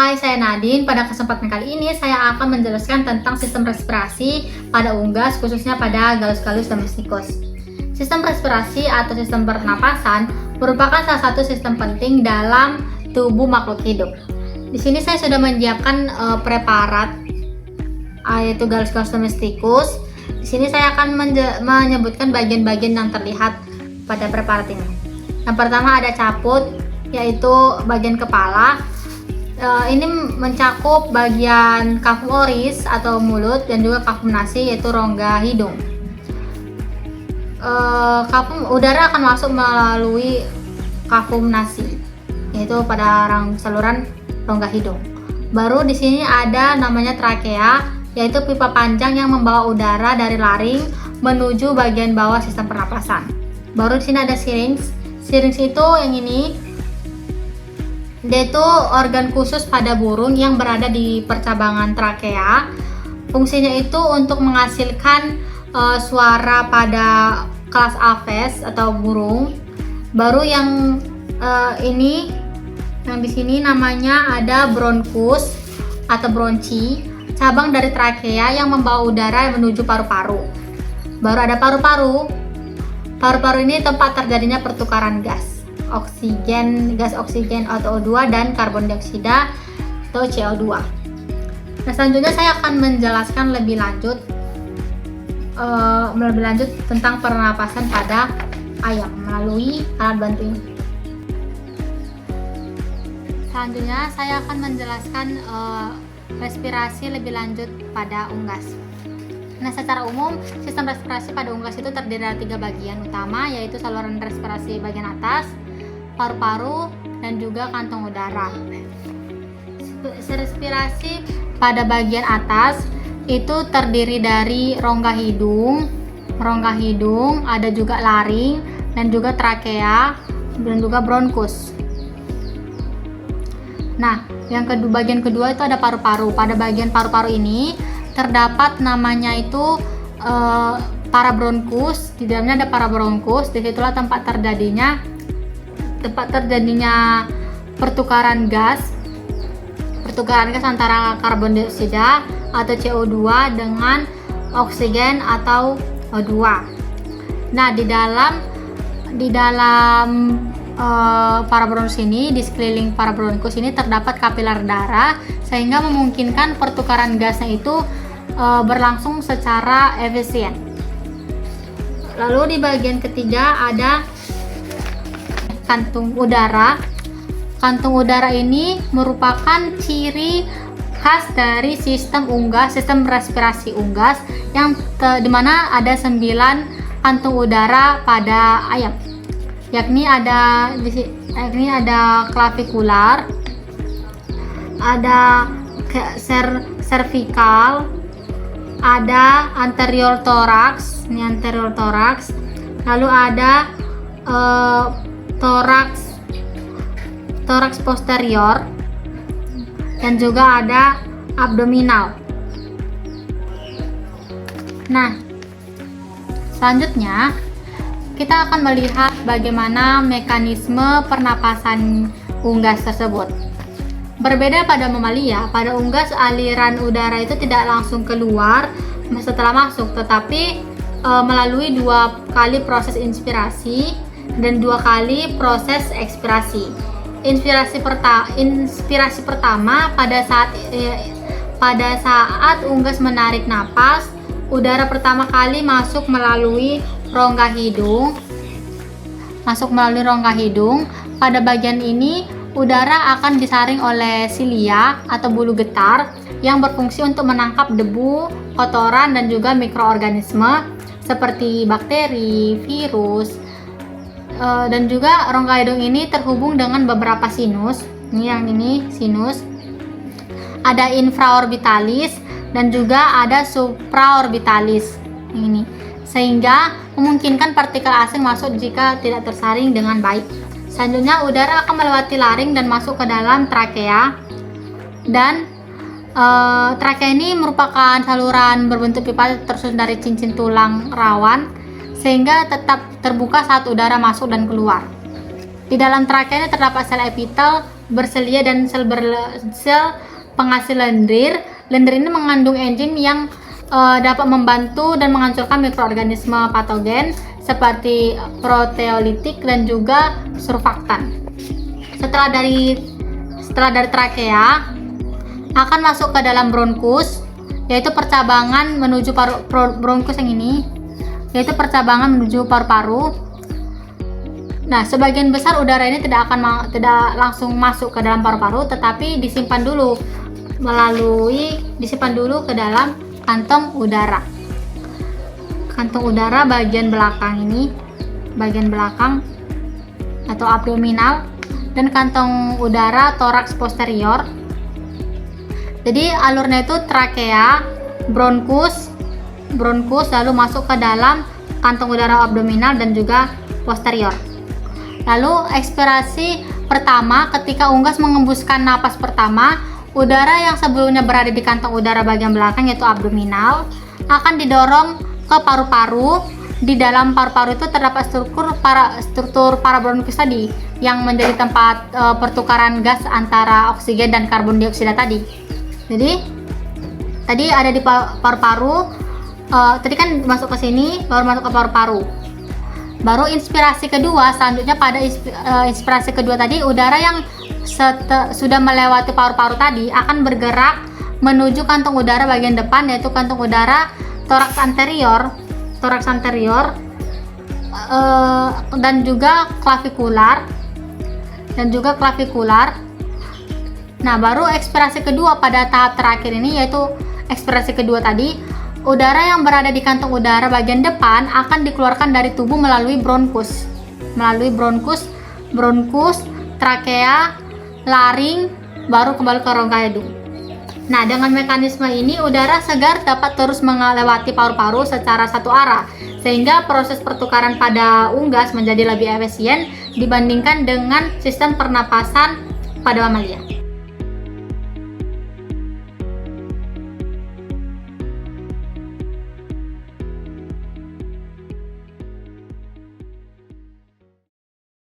Hai, saya Nadine. Pada kesempatan kali ini saya akan menjelaskan tentang sistem respirasi pada unggas, khususnya pada Gallus domesticus. Sistem respirasi atau sistem pernapasan merupakan salah satu sistem penting dalam tubuh makhluk hidup. Di sini saya sudah menyiapkan preparat yaitu Gallus domesticus. Di sini saya akan menyebutkan bagian-bagian yang terlihat pada preparat ini. Yang pertama ada caput, yaitu bagian kepala. Ini mencakup bagian kafum oris atau mulut dan juga kafum nasi, yaitu rongga hidung. Kafum udara akan masuk melalui kafum nasi, yaitu pada saluran rongga hidung. Baru di sini ada namanya trakea, yaitu pipa panjang yang membawa udara dari laring menuju bagian bawah sistem pernapasan. Baru di sini ada syrinx. Syrinx itu yang ini. Dia itu organ khusus pada burung yang berada di percabangan trakea. Fungsinya itu untuk menghasilkan suara pada kelas aves atau burung. Baru yang ini, yang di sini namanya ada bronkus atau bronchi, cabang dari trakea yang membawa udara yang menuju paru-paru. Baru ada paru-paru. Paru-paru ini tempat terjadinya pertukaran gas oksigen atau O2 dan karbon dioksida atau CO2. Nah, selanjutnya saya akan menjelaskan lebih lanjut tentang pernapasan pada ayam melalui alat bantu ini. Selanjutnya saya akan menjelaskan respirasi lebih lanjut pada unggas. Nah, secara umum sistem respirasi pada unggas itu terdiri dari 3 bagian utama, yaitu saluran respirasi bagian atas, paru-paru, dan juga kantong udara. Respirasi pada bagian atas itu terdiri dari rongga hidung, ada juga laring, dan juga trakea, dan juga bronkus. Nah, bagian kedua itu ada paru-paru. Pada bagian paru-paru ini terdapat namanya itu parabronkus. Di dalamnya ada parabronkus. Disitulah tempat terjadinya pertukaran gas antara karbon dioksida atau CO2 dengan oksigen atau O2. Nah, di dalam parabronkus ini, di sekeliling parabronkus ini terdapat kapiler darah, sehingga memungkinkan pertukaran gasnya itu berlangsung secara efisien. Lalu di bagian ketiga ada kantung udara. Kantung udara ini merupakan ciri khas dari sistem respirasi unggas yang dimana ada 9 kantung udara pada ayam, yakni ada clavikular, ada cervical, ada anterior thorax, lalu ada thorax posterior, dan juga ada abdominal. Nah, selanjutnya kita akan melihat bagaimana mekanisme pernapasan unggas tersebut. Berbeda pada mamalia, pada unggas aliran udara itu tidak langsung keluar setelah masuk, tetapi melalui 2 kali proses inspirasi dan 2 kali proses ekspirasi. Inspirasi pertama pada saat unggas menarik napas, udara pertama kali masuk melalui rongga hidung. Pada bagian ini udara akan disaring oleh silia atau bulu getar yang berfungsi untuk menangkap debu, kotoran, dan juga mikroorganisme seperti bakteri, virus. Dan juga rongga hidung ini terhubung dengan beberapa sinus. Yang ini sinus. Ada infraorbitalis dan juga ada supraorbitalis. Ini sehingga memungkinkan partikel asing masuk jika tidak tersaring dengan baik. Selanjutnya udara akan melewati laring dan masuk ke dalam trakea. Dan trakea ini merupakan saluran berbentuk pipa tersusun dari cincin tulang rawan, sehingga tetap terbuka saat udara masuk dan keluar. Di dalam trakea ini terdapat sel epitel berselia dan sel penghasil lendir. Lendir ini mengandung enzim yang dapat membantu dan menghancurkan mikroorganisme patogen seperti proteolitik dan juga surfaktan. Setelah dari trakea akan masuk ke dalam bronkus, yaitu percabangan menuju bronkus yang ini, yaitu percabangan menuju paru-paru. Nah, sebagian besar udara ini tidak langsung masuk ke dalam paru-paru, tetapi disimpan dulu ke dalam kantong udara. Kantong udara bagian belakang ini, bagian belakang atau abdominal, dan kantong udara toraks posterior. Jadi alurnya itu trakea, bronkus lalu masuk ke dalam kantong udara abdominal dan juga posterior. Lalu ekspirasi pertama, ketika unggas mengembuskan napas pertama, udara yang sebelumnya berada di kantong udara bagian belakang yaitu abdominal akan didorong ke paru-paru. Di dalam paru-paru itu terdapat struktur parabronkus tadi yang menjadi tempat pertukaran gas antara oksigen dan karbon dioksida tadi. Jadi tadi ada di paru-paru, tadi kan masuk ke sini, baru masuk ke paru-paru. Baru inspirasi kedua, selanjutnya pada inspirasi kedua tadi, udara yang sudah melewati paru-paru tadi akan bergerak menuju kantong udara bagian depan, yaitu kantong udara toraks anterior, dan juga clavikular. Nah, baru ekspirasi kedua pada tahap terakhir ini, yaitu ekspirasi kedua tadi, udara yang berada di kantong udara bagian depan akan dikeluarkan dari tubuh melalui bronkus, trakea, laring, baru kembali ke rongga hidung. Nah, dengan mekanisme ini udara segar dapat terus melewati paru-paru secara satu arah, sehingga proses pertukaran pada unggas menjadi lebih efisien dibandingkan dengan sistem pernapasan pada mamalia.